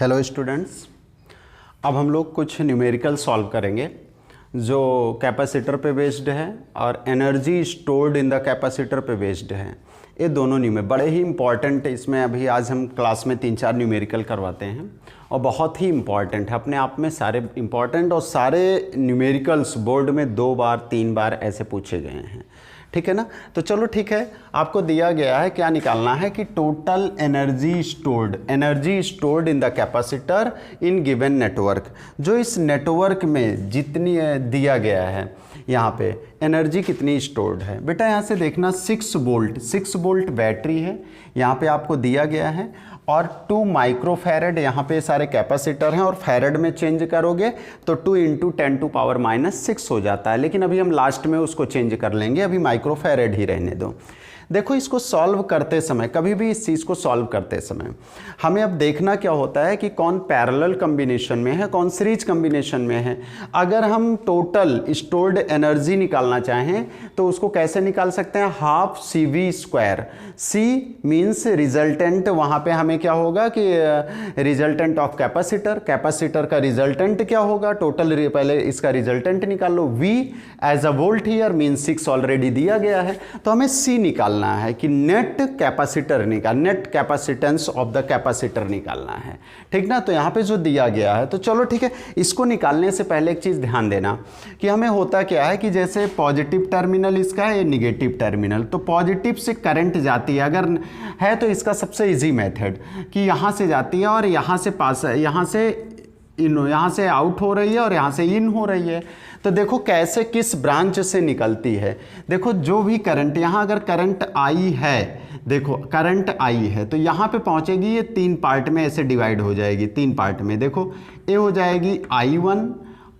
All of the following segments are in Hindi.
हेलो स्टूडेंट्स, अब हम लोग कुछ न्यूमेरिकल सॉल्व करेंगे जो कैपेसिटर पे बेस्ड है और energy stored in the capacitor पे बेस्ड है। ये दोनों न्यूमेरिकल बड़े ही इंपॉर्टेंट है। इसमें अभी आज हम क्लास में 3-4 न्यूमेरिकल करवाते हैं और बहुत ही इंपॉर्टेंट है, अपने आप में सारे इंपॉर्टेंट और सारे न्यूमेरिकल्स बोर्ड में 2 बार 3 बार ऐसे पूछे गए हैं। ठीक है ना। तो चलो ठीक है, आपको दिया गया है क्या निकालना है कि total energy stored in the capacitor in given network. जो इस नेटवर्क में जितनी दिया गया है यहाँ पे एनर्जी कितनी स्टोर्ड है। बेटा यहाँ से देखना 6 वोल्ट बैटरी है यहाँ पे आपको दिया गया है और 2 माइक्रोफैरड यहाँ पे सारे कैपेसिटर हैं और फैरड में चेंज करोगे तो 2 × 10⁻⁻6 हो जाता है। लेकिन अभी हम लास्ट में उसको चेंज कर लेंगे, अभी माइक्रोफैरड ही रहने दो। देखो इसको सॉल्व करते समय, कभी भी इस चीज़ को सॉल्व करते समय हमें अब देखना क्या होता है कि कौन पैरेलल कॉम्बिनेशन में है, कौन सीरीज कॉम्बिनेशन में है। अगर हम टोटल स्टोर्ड एनर्जी निकालना चाहें तो उसको कैसे निकाल सकते हैं, half CV²। C means resultant, वहाँ पे हमें क्या होगा कि रिजल्टेंट ऑफ कैपेसिटर का रिजल्टेंट क्या होगा, टोटल पहले इसका रिजल्टेंट निकाल लो। V as a volt here means 6 already दिया गया है, तो हमें C निकालना है कि net capacitance of the capacitor निकालना है। ठीक ना। तो यहाँ पे जो दिया गया है, तो चलो ठीक है, इसको निकालने से पहले एक चीज़ ध्यान देना कि हमें होता क्या है कि जैसे पॉजिटिव टर्मिनल इसका है, निगेटिव टर्मिनल, तो पॉजिटिव से करंट जाती है अगर है तो इसका सबसे इजी मेथड कि यहाँ से जाती है और यहाँ से पास है, यहाँ से आउट हो रही है और यहाँ से इन हो रही है। तो देखो कैसे किस ब्रांच से निकलती है। देखो जो भी करंट, यहाँ अगर करंट आई है, देखो करंट आई है तो यहाँ पे पहुँचेगी, ये 3 पार्ट में ऐसे डिवाइड हो जाएगी, 3 पार्ट में। देखो ए हो जाएगी I1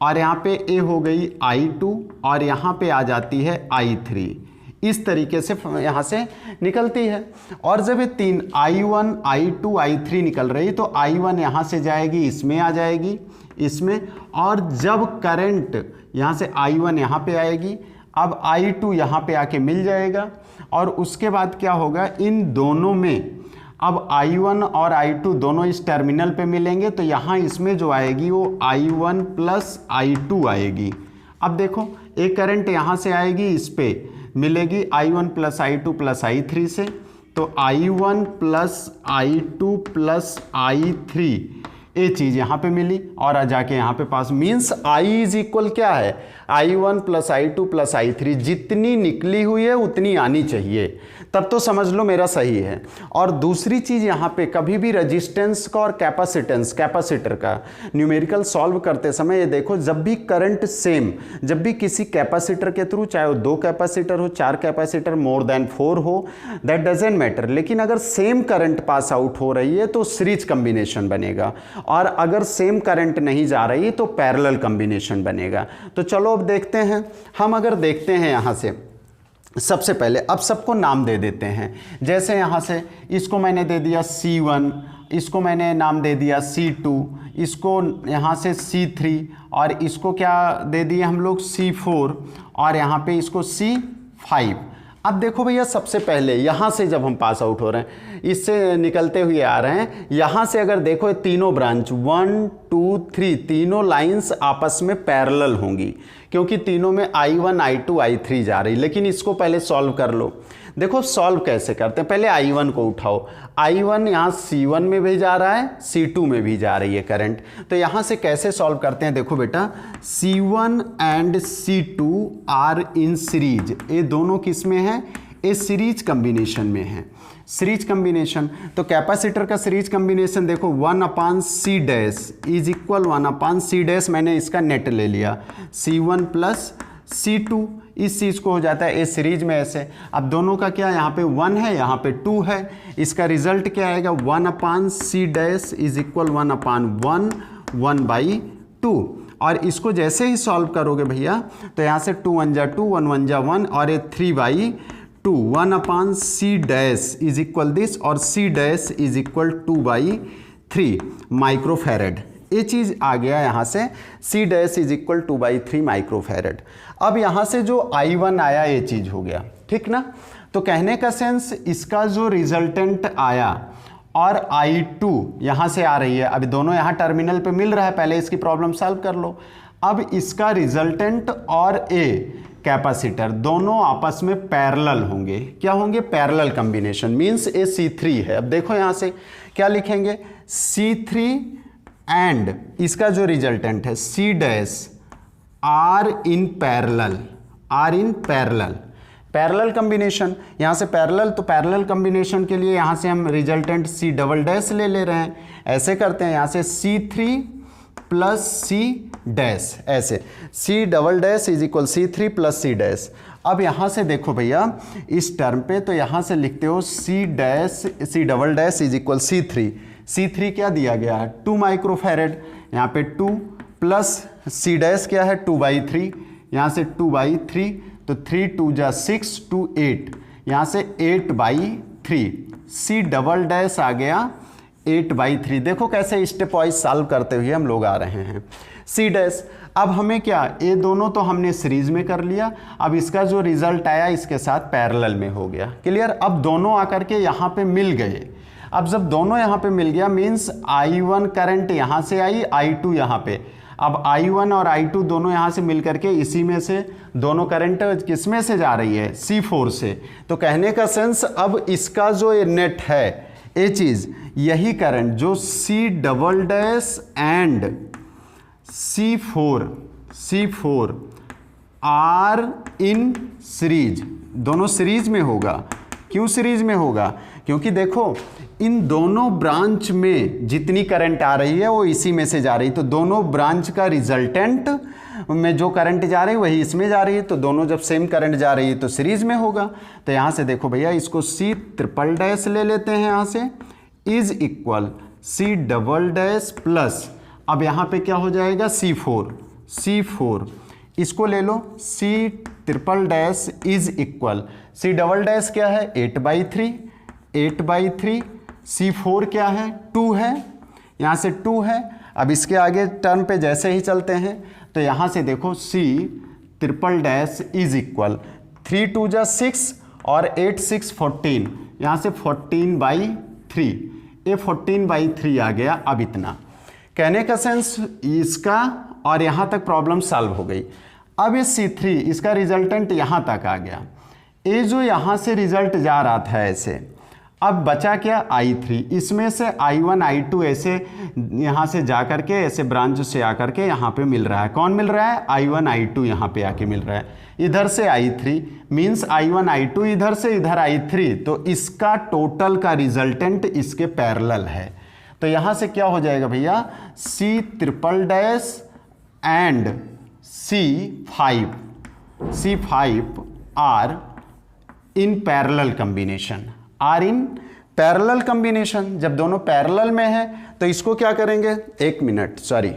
और यहाँ पे ए हो गई I2 और यहाँ पे आ जाती है I3। इस तरीके से यहाँ से निकलती है। और जब ये 3 I1 I2 I3 निकल रही तो I1 यहाँ से जाएगी, इसमें आ जाएगी, इसमें, और जब करंट यहाँ से I1 यहाँ पे आएगी, अब I2 यहाँ पे आके मिल जाएगा और उसके बाद क्या होगा, इन दोनों में अब I1 और I2 दोनों इस टर्मिनल पे मिलेंगे तो यहाँ इसमें जो आएगी वो I1 + I2 आएगी। अब देखो एक करंट यहाँ से आएगी, इस पे मिलेगी I1 + I2 + I3 से, तो I1 + I2 + I3 ये चीज़ यहाँ पे मिली और आ जाके यहाँ पे पास, मीन्स I = क्या है, I1 + I2 + I3, जितनी निकली हुई है उतनी आनी चाहिए, तब तो समझ लो मेरा सही है। और दूसरी चीज़ यहाँ पे कभी भी रेजिस्टेंस का और कैपेसिटर का न्यूमेरिकल सॉल्व करते समय ये देखो, जब भी करंट सेम, जब भी किसी कैपेसिटर के थ्रू, चाहे वो 2 कैपेसिटर हो, 4 कैपेसिटर, मोर देन 4 हो, दैट डजेंट मैटर, लेकिन अगर सेम करंट पास आउट हो रही है तो सीरीज कॉम्बिनेशन बनेगा, और अगर सेम करंट नहीं जा रही तो पैरेलल कॉम्बिनेशन बनेगा। तो चलो अब देखते हैं, हम अगर देखते हैं यहाँ से सबसे पहले, अब सबको नाम दे देते हैं। जैसे यहाँ से इसको मैंने दे दिया C1, इसको मैंने नाम दे दिया C2, इसको यहाँ से C3 और इसको क्या दे दिया हम लोग C4 और यहाँ पे इसको C5। अब देखो भैया, सबसे पहले यहाँ से जब हम पास आउट हो रहे हैं, इससे निकलते हुए आ रहे हैं, यहाँ से अगर देखो ये तीनों ब्रांच 1 2 3 तीनों लाइंस आपस में पैरेलल होंगी क्योंकि तीनों में I1 I2 I3 जा रही। लेकिन इसको पहले सॉल्व कर लो। देखो सॉल्व कैसे करते हैं, पहले I1 को उठाओ। I1 यहाँ C1 में भी जा रहा है, C2 में भी जा रही है करंट, तो यहाँ से कैसे सॉल्व करते हैं। देखो बेटा, C1 and C2 are in series, ये दोनों किस में है, ये सीरीज कॉम्बिनेशन में है। सीरीज कॉम्बिनेशन, तो कैपेसिटर का सीरीज कॉम्बिनेशन देखो 1/C = 1/C, मैंने इसका नेट ले लिया, C1 + C2, इस चीज़ को हो जाता है ए सीरीज में ऐसे। अब दोनों का क्या, यहाँ पे 1 है, यहाँ पे 2 है, इसका रिजल्ट क्या आएगा, 1/C = 1/1/2। और इसको जैसे ही सॉल्व करोगे भैया तो यहाँ से 2 1 जा 2, 1 1 जा 1 और ये 3/2, 1/C = दिस और C = 2/3 माइक्रोफैरड। ये चीज़ आ गया यहाँ से, C = 2/3 माइक्रोफैरड। अब यहाँ से जो I1 आया ये चीज़ हो गया, ठीक ना। तो कहने का सेंस, इसका जो रिजल्टेंट आया और I2 यहाँ से आ रही है, अभी दोनों यहाँ टर्मिनल पे मिल रहा है, पहले इसकी प्रॉब्लम सॉल्व कर लो। अब इसका रिजल्टेंट और ए कैपेसिटर दोनों आपस में पैरेलल होंगे। क्या होंगे? पैरेलल कॉम्बिनेशन, मींस ए C3 है। अब देखो यहाँ से क्या लिखेंगे, C3 एंड इसका जो रिजल्टेंट है C dash are in parallel, are in parallel, parallel combination. यहाँ से पैरेलल, तो पैरेलल कॉम्बिनेशन के लिए यहाँ से हम रिजल्टेंट C डबल डैश ले रहे हैं। ऐसे करते हैं, यहाँ से C3 प्लस C डैश, ऐसे C double dash is equal C3 plus C dash. अब यहाँ से देखो भैया इस टर्म पे, तो यहाँ से लिखते हो C double dash is equal C3। C3 क्या दिया गया है? 2 माइक्रोफैरेड, यहाँ पे 2 प्लस C डैश क्या है? 2/3, यहाँ से 2/3, तो 3 2 जा 6, 2 8, यहाँ से 8/3। C डबल डैश आ गया 8/3। देखो कैसे स्टेप वाइज सॉल्व करते हुए हम लोग आ रहे हैं। C डैश, अब हमें क्या, ये दोनों तो हमने सीरीज में कर लिया, अब इसका जो रिजल्ट आया इसके साथ पैरेलल में हो गया। क्लियर? अब दोनों आकर के यहाँ पे मिल गए। अब जब दोनों यहाँ पे मिल गया मीन्स I1 करंट यहाँ से आई, I2 यहाँ पे। अब I1 और I2 दोनों यहाँ से मिल करके इसी में से दोनों करंट किस में से जा रही है? C4 से। तो कहने का सेंस अब इसका जो ये नेट है, ये चीज़, यही करंट जो C double dash and C4 are in series, दोनों सीरीज में होगा। क्यों सीरीज में होगा? क्योंकि देखो इन दोनों ब्रांच में जितनी करंट आ रही है वो इसी में से जा रही है, तो दोनों ब्रांच का रिजल्टेंट में जो करंट जा रही है वही इसमें जा रही है, तो दोनों जब सेम करंट जा रही है तो सीरीज में होगा। तो यहाँ से देखो भैया इसको C ट्रिपल डैश ले लेते हैं, यहाँ से is equal C double dash plus, अब यहाँ पे क्या हो जाएगा? C4, इसको ले लो C triple dash is equal, C double dash क्या है? 8/3, C4 क्या है? 2 है, यहाँ से 2 है। अब इसके आगे टर्म पे जैसे ही चलते हैं तो यहाँ से देखो C triple dash is equal 3 2 जा 6 और 8 6 14, यहाँ से 14/3, ये 14/3 आ गया। अब इतना कहने का सेंस इसका, और यहाँ तक प्रॉब्लम सॉल्व हो गई। अब ये C3 इसका रिजल्टेंट यहाँ तक आ गया, ये जो यहाँ से रिजल्ट जा रहा था ऐसे, अब बचा क्या? I3, इसमें से I1 I2 ऐसे यहाँ से जा करके ऐसे ब्रांच से आकर के यहाँ पे मिल रहा है। कौन मिल रहा है? I1 I2 यहाँ पे आके मिल रहा है, इधर से I3 मीन्स I1 I2 इधर से इधर I3, तो इसका टोटल का रिजल्टेंट इसके पैरेलल है। तो यहाँ से क्या हो जाएगा भैया? C triple dash and C5 are in parallel combination, are in parallel combination. जब दोनों पैरेलल में है तो इसको क्या करेंगे? 1 मिनट, सॉरी,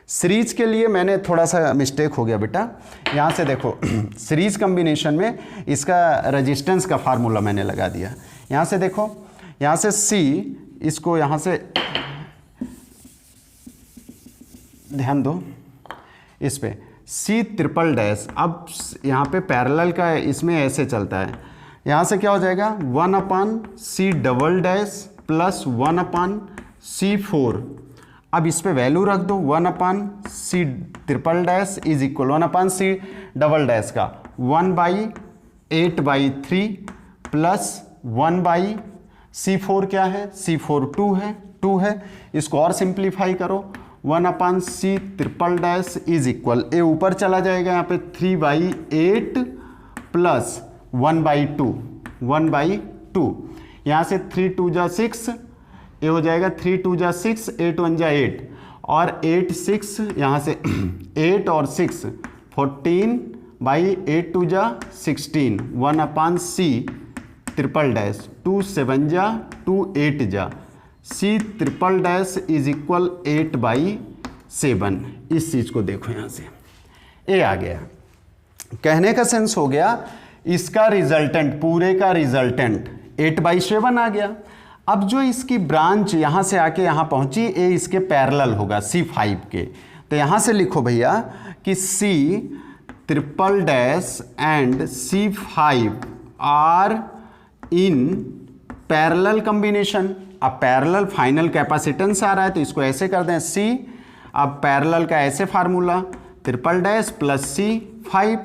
सीरीज के लिए मैंने थोड़ा सा मिस्टेक हो गया बेटा। यहाँ से देखो सीरीज कॉम्बिनेशन में इसका रेजिस्टेंस का फार्मूला मैंने लगा दिया। यहाँ से देखो, यहाँ से C, इसको यहाँ से ध्यान दो इस पे, C ट्रिपल डैश, अब यहाँ पे पैरेलल का इसमें ऐसे चलता है, यहाँ से क्या हो जाएगा? 1/C double dash plus 1/C4। अब इस पे वैल्यू रख दो, 1/C triple dash is equal 1/C double dash का 1/8/3 प्लस 1/C4 क्या है? C4 2 है, इसको और सिंप्लीफाई करो, 1/C triple dash is equal, a ऊपर चला जाएगा यहाँ पे 3/8 प्लस 1/2, यहाँ से 3 2 जा 6, ये हो जाएगा 3 2 जा 6, 8 1 जा 8, और 8 6 यहाँ से 8 और 6 14/8 2 जा 16, 1/C ट्रिपल डैश 2 7 जा 2 8 जा, C triple dash is equal 8/7। इस चीज़ को देखो यहाँ से, ये आ गया। कहने का सेंस हो गया इसका रिजल्टेंट, पूरे का रिजल्टेंट 8/7 आ गया। अब जो इसकी ब्रांच यहाँ से आके यहाँ पहुँची, ये इसके पैरेलल होगा C5 के। तो यहाँ से लिखो भैया कि C triple dash and C5 are in parallel combination. अब पैरेलल फाइनल कैपेसिटेंस आ रहा है तो इसको ऐसे कर दें C, अब पैरेलल का ऐसे formula triple dash plus C5,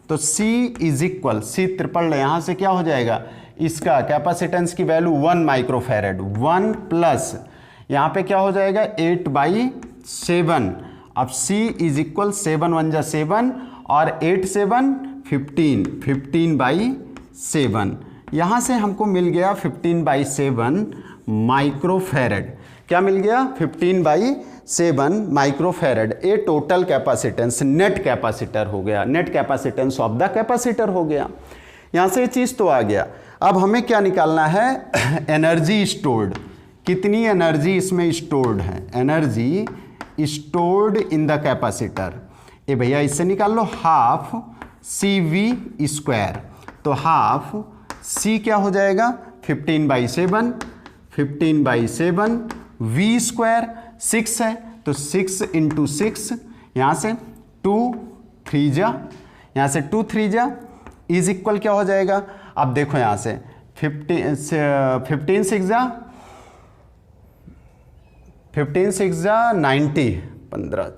तो C is equal C triple, यहाँ से क्या हो जाएगा, इसका कैपेसिटेंस की वैल्यू 1 माइक्रोफैरेड, 1 प्लस यहाँ पे क्या हो जाएगा 8/7। अब C इज इक्वल 7 1 जा 7 और 8 7 15, 15/7। यहाँ से हमको मिल गया 15/7 माइक्रोफैरेड। क्या मिल गया 15/7 माइक्रोफैरेड। ये टोटल कैपेसिटेंस नेट कैपेसिटर हो गया, net capacitance of the capacitor हो गया। यहाँ से ये चीज़ तो आ गया। अब हमें क्या निकालना है, एनर्जी स्टोर्ड, कितनी एनर्जी इसमें स्टोर्ड है, energy stored in the capacitor. ये भैया इससे निकाल लो, हाफ CV², तो हाफ C क्या हो जाएगा 15/7, 15/7 V² 6 है तो 6 × 6, यहाँ से 2 3 जा, यहाँ से 2 3 जा इज इक्वल क्या हो जाएगा। अब देखो यहाँ से 15 6 जा 90, 15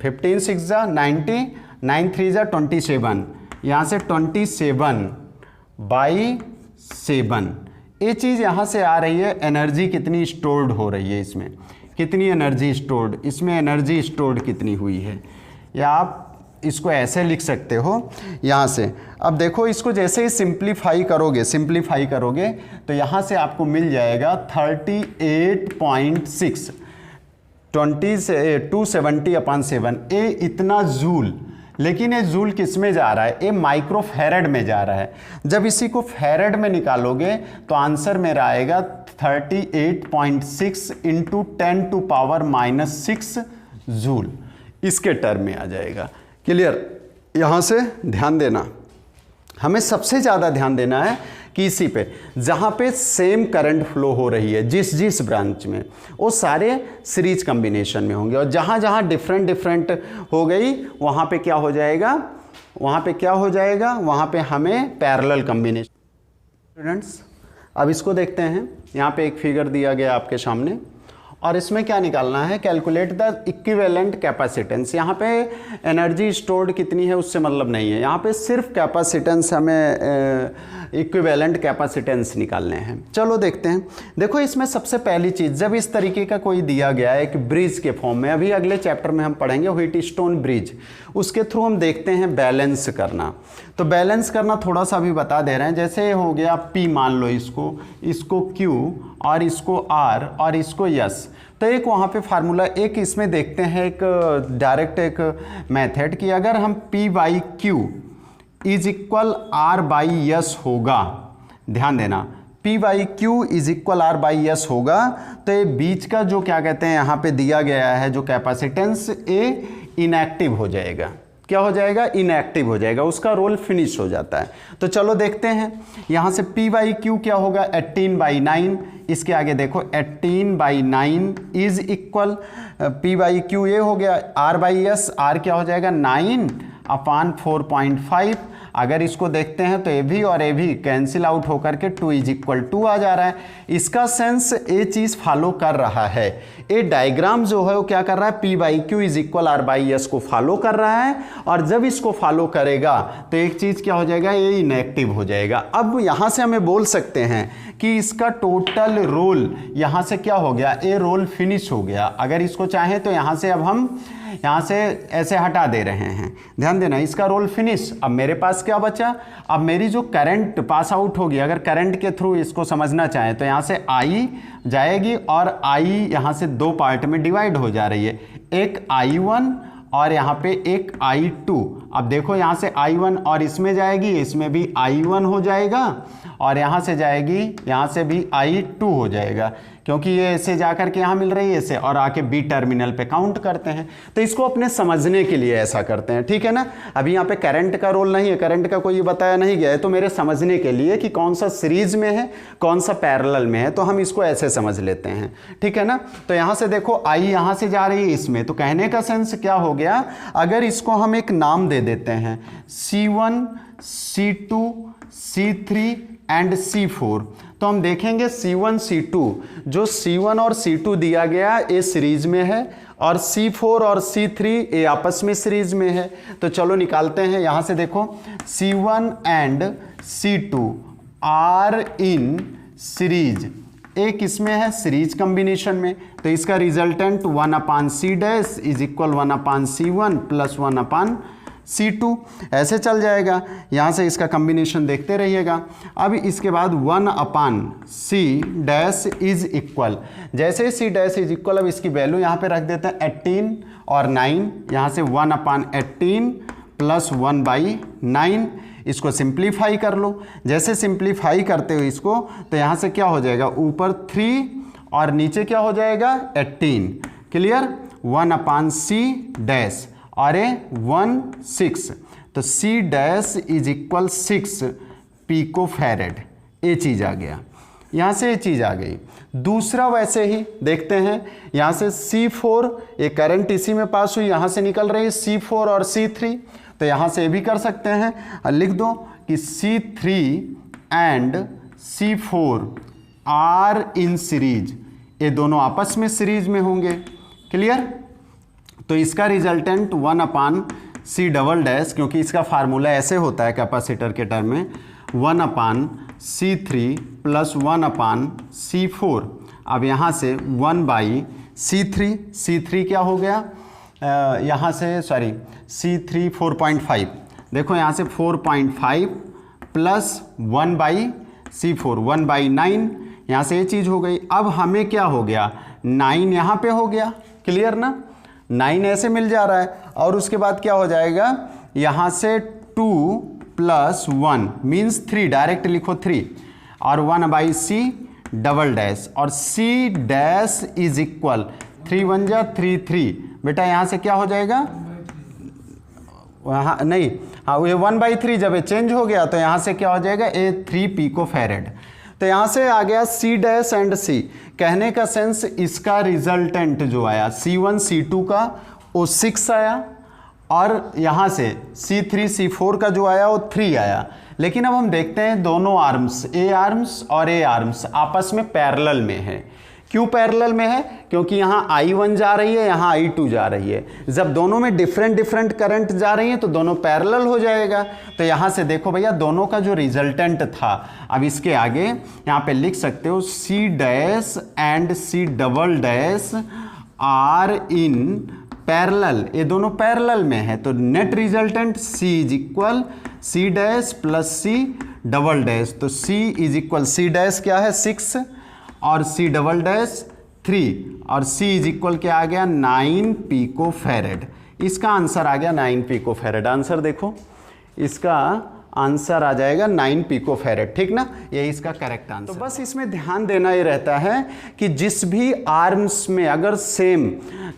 15 6 जा 90, 9 3 जा 27, यहाँ से 27/7। ये चीज़ यहाँ से आ रही है, एनर्जी कितनी स्टोर्ड हो रही है, इसमें कितनी एनर्जी स्टोर्ड, इसमें एनर्जी स्टोर्ड कितनी हुई है, या आप इसको ऐसे लिख सकते हो यहाँ से। अब देखो इसको जैसे ही सिंप्लीफाई करोगे तो यहाँ से आपको मिल जाएगा 38.6, 270/7। ये इतना जूल, लेकिन ये जूल किस में जा रहा है, ये माइक्रोफैरेड में जा रहा है। जब इसी को फैरेड में निकालोगे तो आंसर मेरा आएगा 38.6 × 10⁻⁻6 जूल, इसके टर्म में आ जाएगा। क्लियर। यहाँ से ध्यान देना, हमें सबसे ज़्यादा ध्यान देना है कि इसी पे जहाँ पे सेम करंट फ्लो हो रही है, जिस ब्रांच में, वो सारे सीरीज कॉम्बिनेशन में होंगे, और जहाँ जहाँ डिफरेंट हो गई वहाँ पे क्या हो जाएगा, वहाँ पे हमें पैरेलल कॉम्बिनेशन। स्टूडेंट्स अब इसको देखते हैं, यहाँ पे एक फिगर दिया गया आपके सामने, और इसमें क्या निकालना है, कैलकुलेट द इक्विवेलेंट कैपेसिटेंस। यहाँ पे एनर्जी स्टोर्ड कितनी है उससे मतलब नहीं है, यहाँ पे सिर्फ कैपेसिटेंस, हमें इक्विवेलेंट कैपेसिटेंस निकालने हैं। चलो देखते हैं। देखो इसमें सबसे पहली चीज़, जब इस तरीके का कोई दिया गया है एक ब्रिज के फॉर्म में, अभी अगले चैप्टर में हम पढ़ेंगे व्हीटस्टोन ब्रिज, उसके थ्रू हम देखते हैं बैलेंस करना। तो बैलेंस करना थोड़ा सा अभी बता दे रहे हैं। जैसे हो गया P, मान लो इसको Q और इसको R और इसको S, तो एक वहाँ पे फार्मूला, एक इसमें देखते हैं एक डायरेक्ट एक मेथड कि अगर हम P/Q इज इक्वल R/S होगा, ध्यान देना P/Q इज इक्वल R/S होगा, तो ये बीच का जो क्या कहते हैं यहाँ पे दिया गया है जो कैपेसिटेंस, ये इनएक्टिव हो जाएगा। क्या हो जाएगा, इनएक्टिव हो जाएगा, उसका रोल फिनिश हो जाता है। तो चलो देखते हैं, यहाँ से P/Q क्या होगा 18/9, इसके आगे देखो 18/9 इज इक्वल P/Q ये हो गया, R/S, R क्या हो जाएगा 9/4.5। अगर इसको देखते हैं तो ए भी और ए भी कैंसिल आउट होकर के 2 इज इक्वल 2 आ जा रहा है। इसका सेंस ये चीज़ फॉलो कर रहा है, ये डायग्राम जो है वो क्या कर रहा है, P/Q इज इक्वल R/S को फॉलो कर रहा है, और जब इसको फॉलो करेगा तो एक चीज़ क्या हो जाएगा, ये इनएक्टिव हो जाएगा। अब यहाँ से हमें बोल सकते हैं कि इसका टोटल रोल यहाँ से क्या हो गया, ये रोल फिनिश हो गया। अगर इसको चाहें तो यहाँ से अब हम यहाँ से ऐसे हटा दे रहे हैं, ध्यान देना, इसका रोल फिनिश। अब मेरे पास क्या बचा, अब मेरी जो करंट पास आउट होगी, अगर करंट के थ्रू इसको समझना चाहें तो यहाँ से I जाएगी, और I यहाँ से दो पार्ट में डिवाइड हो जा रही है, एक I1 और यहाँ पे एक I2। अब देखो यहाँ से I1 और इसमें जाएगी, इसमें भी I1 हो जाएगा, और यहाँ से जाएगी, यहाँ से भी I2 हो जाएगा, क्योंकि ये ऐसे जाकर के यहाँ मिल रही है ऐसे, और आके B टर्मिनल पे काउंट करते हैं। तो इसको अपने समझने के लिए ऐसा करते हैं, ठीक है ना। अभी यहाँ पे करंट का रोल नहीं है, करंट का कोई बताया नहीं गया है, तो मेरे समझने के लिए कि कौन सा सीरीज में है कौन सा पैरेलल में है, तो हम इसको ऐसे समझ लेते हैं, ठीक है ना। तो यहाँ से देखो I यहाँ से जा रही है इसमें, तो कहने का सेंस क्या हो गया, अगर इसको हम एक नाम दे देते हैं C1, C2, C3 and C4, तो हम देखेंगे C1 C2, जो C1 और C2 दिया गया ये सीरीज में है और C4 और C3 ये आपस में सीरीज में है। तो चलो निकालते हैं। यहां से देखो C1 and C2 are in series, एक इसमें है सीरीज कॉम्बिनेशन में, तो इसका resultant 1/C dash is equal 1/C1 plus 1/C2 ऐसे चल जाएगा। यहाँ से इसका कॉम्बिनेशन देखते रहिएगा। अब इसके बाद 1/C डैश इज इक्वल, जैसे ही C डैश इज इक्वल, अब इसकी वैल्यू यहाँ पे रख देते हैं 18 और 9, यहाँ से 1/18 प्लस 1/9, इसको सिंप्लीफाई कर लो। जैसे सिंप्लीफाई करते हो इसको, तो यहाँ से क्या हो जाएगा, ऊपर 3 और नीचे क्या हो जाएगा 18। क्लियर। 1/C डैश और ये 1/6, तो C dash is equal 6 pico farad, ये चीज़ आ गया। यहाँ से ये चीज़ आ गई। दूसरा वैसे ही देखते हैं, यहाँ से C4, ये करंट इसी में पास हुई, यहाँ से निकल रही है C4 और C3, तो यहाँ से ये भी कर सकते हैं। लिख दो कि C3 and C4 are in series, ये दोनों आपस में सीरीज में होंगे। क्लियर। तो इसका रिजल्टेंट 1/C डबल डैश, क्योंकि इसका फार्मूला ऐसे होता है कैपेसिटर के टर्म में, 1/C3 प्लस 1/C4। अब यहाँ से 1/C3, C3 क्या हो गया, यहाँ से सॉरी C3 4.5, देखो यहाँ से 4.5 प्लस 1/C4 1/9, यहाँ से ये चीज़ हो गई। अब हमें क्या हो गया, 9 यहाँ पे हो गया। क्लियर ना, 9 ऐसे मिल जा रहा है। और उसके बाद क्या हो जाएगा, यहाँ से 2 प्लस 1 मीन्स 3, डायरेक्ट लिखो 3, और 1/C डबल डैश, और C डैश इज इक्वल 3 1 जा 3 3, बेटा यहाँ से क्या हो जाएगा, वहाँ नहीं, हाँ ये 1/3 जब ये चेंज हो गया, तो यहाँ से क्या हो जाएगा, ए 3 पिको फैरेड। तो यहाँ से आ गया C डैश एंड C। कहने का सेंस, इसका रिजल्टेंट जो आया C1 C2 का वो 6 आया, और यहाँ से C3 C4 का जो आया वो 3 आया। लेकिन अब हम देखते हैं दोनों आर्म्स, A आर्म्स और A आर्म्स आपस में पैरेलल में है। क्यों पैरेलल में है, क्योंकि यहाँ I1 जा रही है, यहाँ I2 जा रही है। जब दोनों में डिफरेंट करंट जा रही हैं तो दोनों पैरेलल हो जाएगा। तो यहाँ से देखो भैया, दोनों का जो रिजल्टेंट था, अब इसके आगे यहाँ पे लिख सकते हो C dash and C double dash are in parallel, ये दोनों पैरेलल में है। तो net resultant C is equal C dash plus C double dash, तो C is equal C dash क्या है 6 और C डबल डैश 3, और C इज इक्वल क्या आ गया 9 पिको फैरेड। इसका आंसर आ गया 9 पिको फैरेड। आंसर देखो, इसका आंसर आ जाएगा 9 पिको फैरेड। ठीक ना, ये इसका करेक्ट आंसर। तो बस इसमें ध्यान देना ये रहता है कि जिस भी आर्म्स में अगर सेम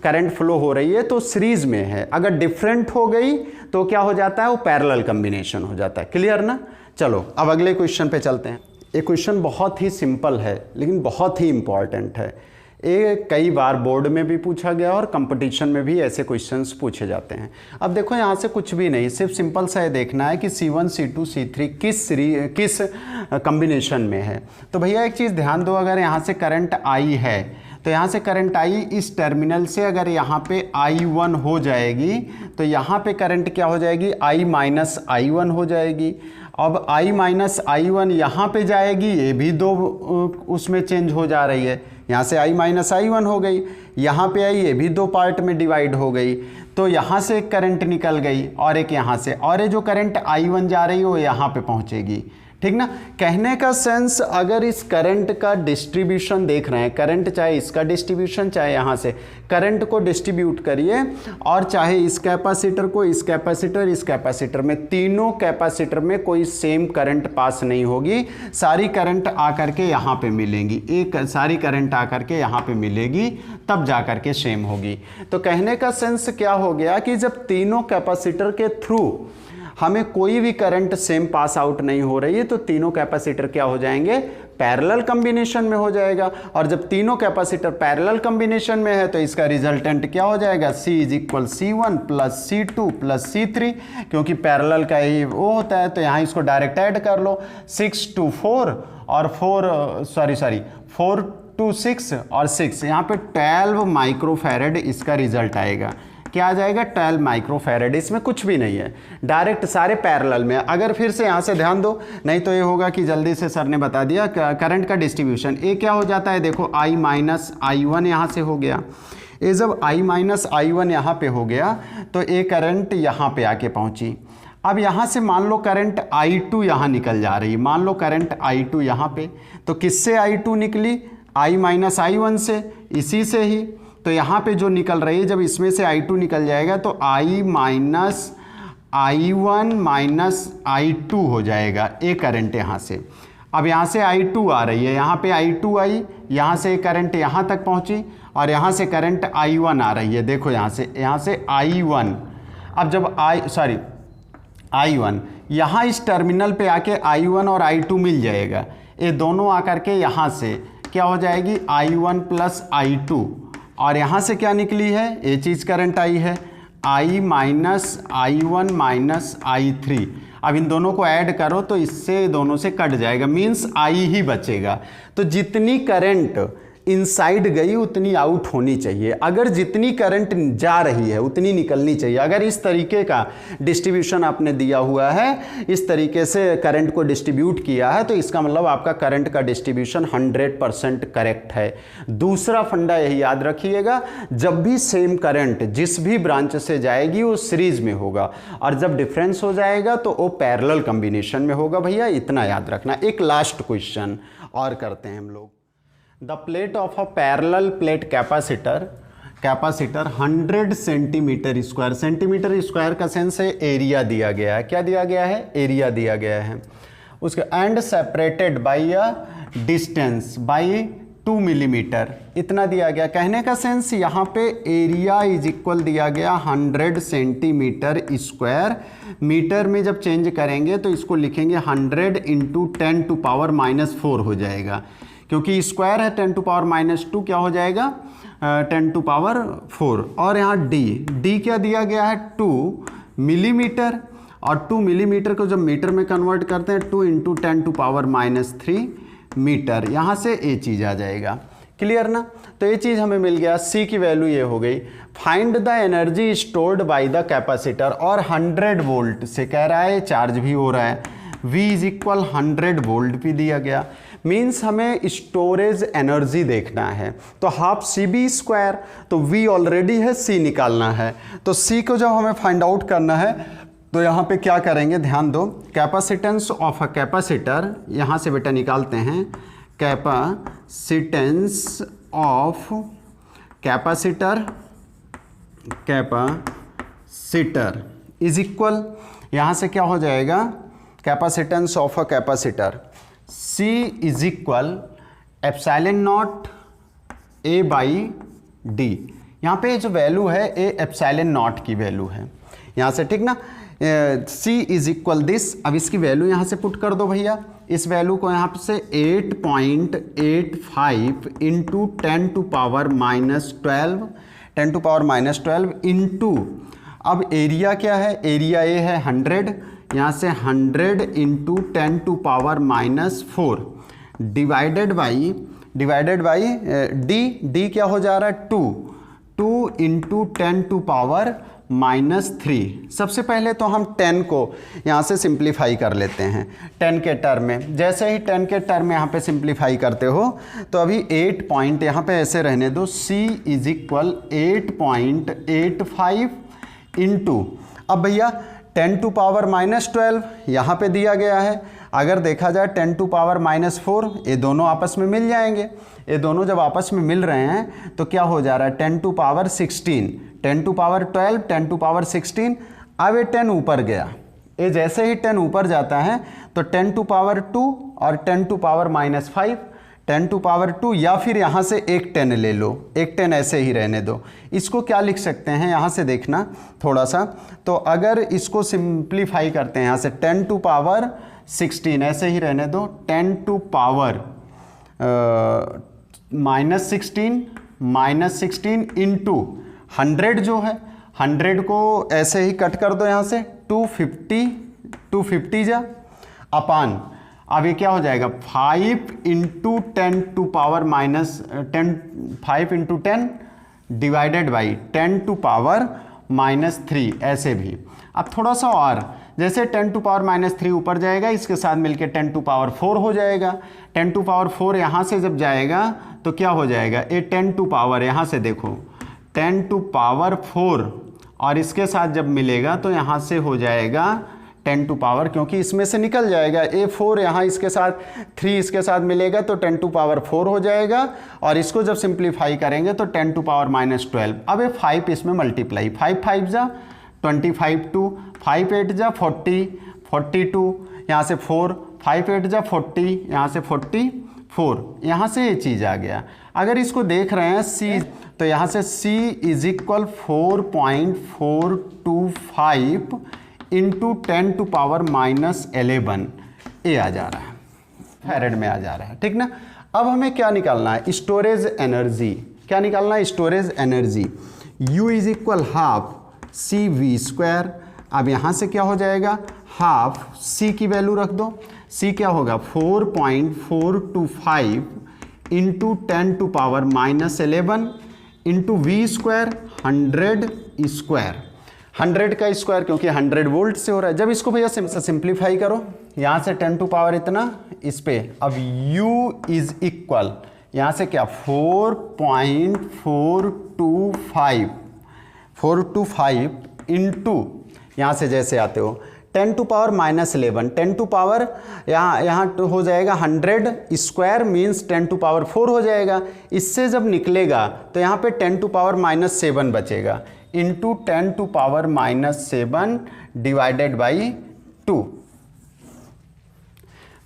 करंट फ्लो हो रही है तो सीरीज में है, अगर डिफरेंट हो गई तो क्या हो जाता है, वो पैरेलल कॉम्बिनेशन हो जाता है। क्लियर ना। चलो अब अगले क्वेश्चन पे चलते हैं। ये क्वेश्चन बहुत ही सिंपल है लेकिन बहुत ही इंपॉर्टेंट है। ये कई बार बोर्ड में भी पूछा गया और कंपटीशन में भी ऐसे क्वेश्चंस पूछे जाते हैं। अब देखो यहाँ से कुछ भी नहीं, सिर्फ सिंपल सा ये देखना है कि C1 C2 C3 किस कॉम्बिनेशन में है। तो भैया एक चीज़ ध्यान दो, अगर यहाँ से करंट I है तो यहाँ से करंट I इस टर्मिनल से अगर यहाँ पे I1 हो जाएगी तो यहाँ पे करंट क्या हो जाएगी, I माइनस I1 हो जाएगी। अब I माइनस I1 यहाँ पे जाएगी, ये भी दो उसमें चेंज हो जा रही है, यहाँ से I माइनस I1 हो गई, यहाँ पे आई, ये भी दो पार्ट में डिवाइड हो गई। तो यहाँ से एक करंट निकल गई और एक यहाँ से, और ये जो करंट I1 जा रही है वो यहाँ पे पहुँचेगी। ठीक ना। कहने का सेंस, अगर इस करंट का डिस्ट्रीब्यूशन देख रहे हैं, करंट चाहे इसका डिस्ट्रीब्यूशन चाहे यहाँ से, करंट को डिस्ट्रीब्यूट करिए और चाहे इस कैपेसिटर को, इस कैपेसिटर में, तीनों कैपेसिटर में कोई सेम करंट पास नहीं होगी। सारी करंट आकर के यहाँ पे मिलेंगी, एक सारी करंट आकर के यहाँ पे मिलेगी, तब जा कर के सेम होगी। तो कहने का सेंस क्या हो गया कि जब तीनों कैपेसिटर के थ्रू हमें कोई भी करंट सेम पास आउट नहीं हो रही है तो तीनों कैपेसिटर क्या हो जाएंगे, पैरेलल कॉम्बिनेशन में हो जाएगा। और जब तीनों कैपेसिटर पैरेलल कॉम्बिनेशन में है तो इसका रिजल्टेंट क्या हो जाएगा, C is equal C1 plus C2 plus C3, क्योंकि पैरेलल का ही वो होता है। तो यहाँ इसको डायरेक्ट ऐड कर लो, 6 2 4 और 4 to 6 और 6, यहाँ पे 12 माइक्रोफैरेड इसका रिजल्ट आएगा। क्या आ जाएगा? 12 माइक्रोफैरेड। इसमें कुछ भी नहीं है, डायरेक्ट सारे पैरेलल में। अगर फिर से यहाँ से ध्यान दो, नहीं तो ये होगा कि जल्दी से सर ने बता दिया करंट का डिस्ट्रीब्यूशन। ये क्या हो जाता है, देखो I माइनस I1 यहाँ से हो गया। ये जब I माइनस I1 यहाँ पे हो गया तो ये करंट यहाँ पे आके पहुँची। अब यहाँ से मान लो करंट I2 यहाँ निकल जा रही है, मान लो करंट I2 यहाँ पे, तो किससे I2 निकली? I माइनस I1 से, इसी से ही। तो यहाँ पे जो निकल रही है, जब इसमें से I2 निकल जाएगा तो I minus I1 minus I2 हो जाएगा ये करंट यहाँ से। अब यहाँ से I2 आ रही है, यहाँ पे I2 आई, यहाँ से करंट यहाँ तक पहुँची और यहाँ से करंट I1 आ रही है। देखो यहाँ से I1, अब जब I1 यहाँ इस टर्मिनल पे आके I1 और I2 मिल जाएगा, ये दोनों आकर के यहाँ से क्या हो जाएगी? I1 प्लस I2, और यहाँ से क्या निकली है? ये चीज़ करंट आई है I minus I1 minus I3। अब इन दोनों को ऐड करो तो इससे दोनों से कट जाएगा, मीन्स I ही बचेगा। तो जितनी करंट इनसाइड गई उतनी आउट होनी चाहिए, अगर जितनी करंट जा रही है उतनी निकलनी चाहिए। अगर इस तरीके का डिस्ट्रीब्यूशन आपने दिया हुआ है, इस तरीके से करंट को डिस्ट्रीब्यूट किया है, तो इसका मतलब आपका करंट का डिस्ट्रीब्यूशन 100% करेक्ट है। दूसरा फंडा यही याद रखिएगा, जब भी सेम करंट जिस भी ब्रांच से जाएगी वो सीरीज में होगा, और जब डिफरेंस हो जाएगा तो वो पैरेलल कॉम्बिनेशन में होगा। भैया इतना याद रखना। एक लास्ट क्वेश्चन और करते हैं हम लोग। The plate of a parallel plate capacitor 100 centimetre square, centimetre square का सेंस है एरिया दिया गया है। क्या दिया गया है? एरिया दिया गया है उसके, and separated by a distance by 2 millimetre, इतना दिया गया। कहने का सेंस यहाँ पे एरिया इज इक्वल दिया गया 100 सेंटीमीटर स्क्वायर। मीटर में जब चेंज करेंगे तो इसको लिखेंगे 100 इंटू 10 टू पावर -4 हो जाएगा, क्योंकि स्क्वायर है 10 टू पावर -2, क्या हो जाएगा? 10 टू पावर 4। और यहाँ डी क्या दिया गया है? 2 मिलीमीटर, और 2 मिलीमीटर को जब मीटर में कन्वर्ट करते हैं 2 इंटू 10 टू पावर -3 मीटर, यहाँ से ये चीज़ आ जाएगा। क्लियर ना? तो ये चीज़ हमें मिल गया। सी की वैल्यू ये हो गई। Find the energy stored by the capacitor, और 100 वोल्ट से कह रहा है, चार्ज भी हो रहा है। V इज इक्वल 100 वोल्ट भी दिया गया, मीन्स हमें स्टोरेज एनर्जी देखना है। तो हाफ CB², तो V ऑलरेडी है, C निकालना है। तो C को जब हमें फाइंड आउट करना है तो यहाँ पे क्या करेंगे, ध्यान दो। कैपेसिटेंस ऑफ अ कैपेसिटर, यहाँ से बेटा निकालते हैं, capacitance of capacitor is equal, यहाँ से क्या हो जाएगा? Capacitance of a capacitor C is equal epsilon not A by D। यहाँ पे जो वैल्यू है ये एप्सिलॉन नॉट की वैल्यू है यहाँ से, ठीक ना? C is equal this. अब इसकी वैल्यू यहाँ से पुट कर दो भैया। इस वैल्यू को यहाँ से 8.85 into 10 to power -12, 10 to power -12 into, अब एरिया क्या है? एरिया ये है 100, यहाँ से 100 into 10 to power -4 divided by d क्या हो जा रहा है? 2 इंटू 10 टू पावर -3। सबसे पहले तो हम 10 को यहाँ से सिंप्लीफाई कर लेते हैं 10 के टर्म में। जैसे ही 10 के टर्म में यहाँ पे सिंप्लीफाई करते हो तो अभी 8 पॉइंट यहाँ पे ऐसे रहने दो। C इज इक्वल 8.85 इंटू, अब भैया 10 टू पावर -12 यहाँ पे दिया गया है। अगर देखा जाए 10 टू पावर -4, ये दोनों आपस में मिल जाएंगे। ये दोनों जब आपस में मिल रहे हैं तो क्या हो जा रहा है? 10 to power 16, 10 to power 12, 10 to power 16। अब ये 10 ऊपर गया, ये जैसे ही 10 ऊपर जाता है तो 10 टू पावर 2 और 10 टू पावर -5, 10 टू पावर 2, या फिर यहाँ से एक 10 ले लो, एक 10 ऐसे ही रहने दो। इसको क्या लिख सकते हैं यहाँ से देखना थोड़ा सा, तो अगर इसको सिंप्लीफाई करते हैं यहाँ से 10 टू पावर 16 ऐसे ही रहने दो, 10 टू पावर -16 इंटू 100 जो है, 100 को ऐसे ही कट कर दो यहाँ से 250 जा अपान अब ये क्या हो जाएगा 5 इंटू 10 डिवाइडेड बाई 10⁻³ ऐसे भी। अब थोड़ा सा और, जैसे 10⁻³ ऊपर जाएगा इसके साथ मिलके 10⁴ हो जाएगा। 10⁴ यहाँ से जब जाएगा तो क्या हो जाएगा, ये 10⁻, यहाँ से देखो 10⁴ और इसके साथ जब मिलेगा तो यहाँ से हो जाएगा 10⁻, क्योंकि इसमें से निकल जाएगा ए 4, यहाँ इसके साथ 3 इसके साथ मिलेगा तो 10⁻4 हो जाएगा। और इसको जब सिंप्लीफाई करेंगे तो 10⁻12। अब ये 5 इसमें मल्टीप्लाई, 5 5 जा 25, 2 5 8 जा 40, 42, यहाँ से 4 5 8 जा 40, यहाँ से 44, यहाँ से ये चीज़ आ गया। अगर इसको देख रहे हैं C, तो यहाँ से C = 4.425 इंटू 10⁻11 ये आ जा रहा है, फैरेड में आ जा रहा है, ठीक ना। अब हमें क्या निकालना है, स्टोरेज एनर्जी। क्या निकालना है, स्टोरेज एनर्जी। U = ½ CV²। अब यहाँ से क्या हो जाएगा, ½ C की वैल्यू रख दो, C क्या होगा 4.425 इंटू 10⁻11 इंटू V² 100²। 100 का स्क्वायर, क्योंकि 100 वोल्ट से हो रहा है। जब इसको भैया सिंप्लीफाई करो, यहाँ से 10⁻, इतना इस पे, अब U = यहाँ से क्या 4.425 इंटू, यहाँ से जैसे आते हो 10⁻11, 10⁻, यहाँ हो जाएगा 100² मीन्स 10⁻4 हो जाएगा। इससे जब निकलेगा तो यहाँ पे 10⁻7 बचेगा इंटू 10⁻7 डिवाइडेड बाई 2।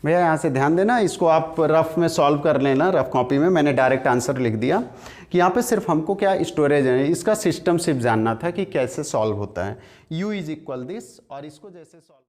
भैया यहाँ से ध्यान देना, इसको आप रफ में सॉल्व कर लेना, रफ कॉपी में मैंने डायरेक्ट आंसर लिख दिया कि यहाँ पे सिर्फ हमको क्या स्टोरेज है, इसका सिस्टम सिर्फ जानना था कि कैसे सॉल्व होता है। U = this, और इसको जैसे सॉल्व